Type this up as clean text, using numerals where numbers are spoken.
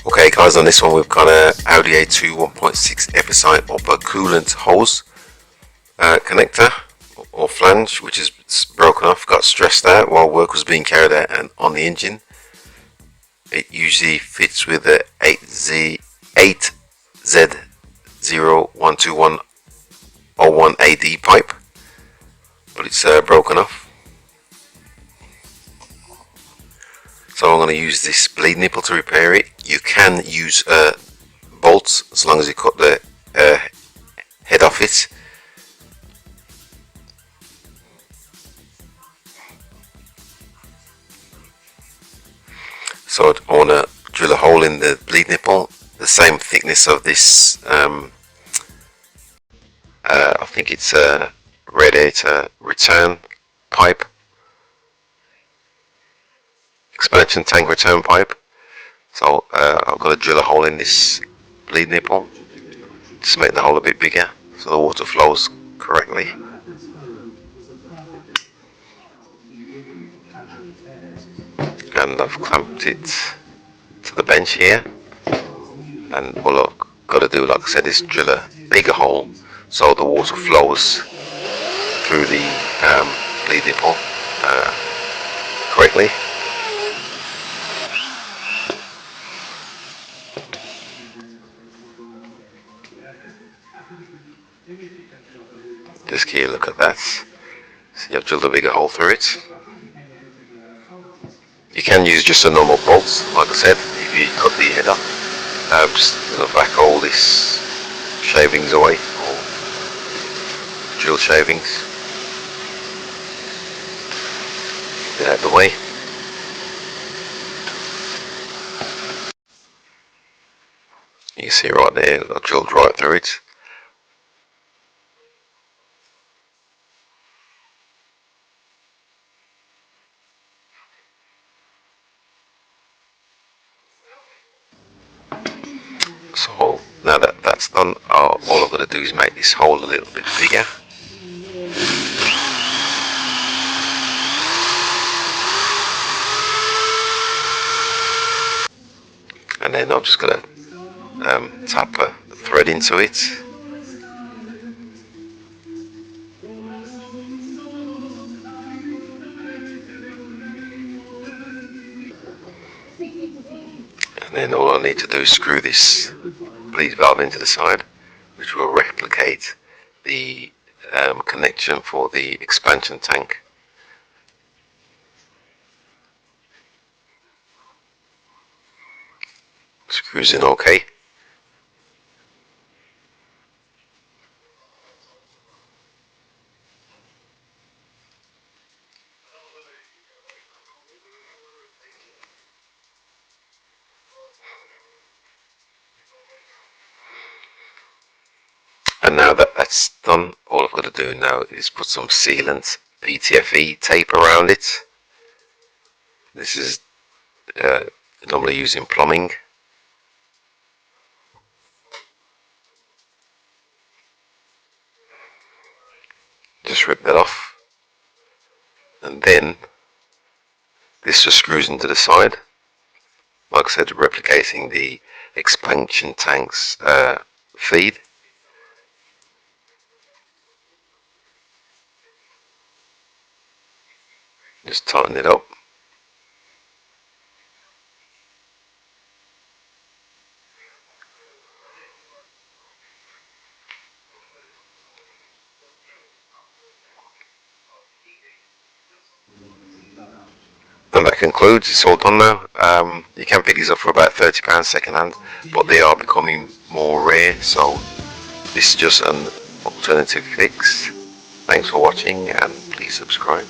Okay guys, on this one we've got a Audi A2 1.6 FSI upper coolant hose connector or flange, which is broken off, got stressed out while work was being carried out and on the engine. It usually fits with the 8Z012101AD pipe, but it's broken off. So I'm going to use this bleed nipple to repair it. You can use bolts as long as you cut the head off it. So I want to drill a hole in the bleed nipple, the same thickness of this, I think it's a radiator return pipe, expansion tank return pipe. So I've got to drill a hole in this bleed nipple, just make the hole a bit bigger so the water flows correctly. And I've clamped it to the bench here, and all I've got to do, like I said, is drill a bigger hole so the water flows through the bleed nipple correctly. Just here, look at that. See, I've drilled a bigger hole through it. You can use just a normal bolt, like I said, if you cut the head off. Just going to back all this shavings away, or drill shavings. Get out of the way. You can see right there, I've drilled right through it. So now that that's done, all I've got to do is make this hole a little bit bigger. And then I'm just going to tap a thread into it. And then all I need to do is screw this bleed valve into the side, which will replicate the connection for the expansion tank. Screws in okay. And now that that's done, all I've got to do now is put some sealant PTFE tape around it. This is normally used in plumbing. Just rip that off, and then this just screws into the side, like I said, replicating the expansion tank's feed. Just tighten it up. And that concludes, it's all done now. You can pick these up for about £30 second hand, but they are becoming more rare, so this is just an alternative fix. Thanks for watching, and please subscribe.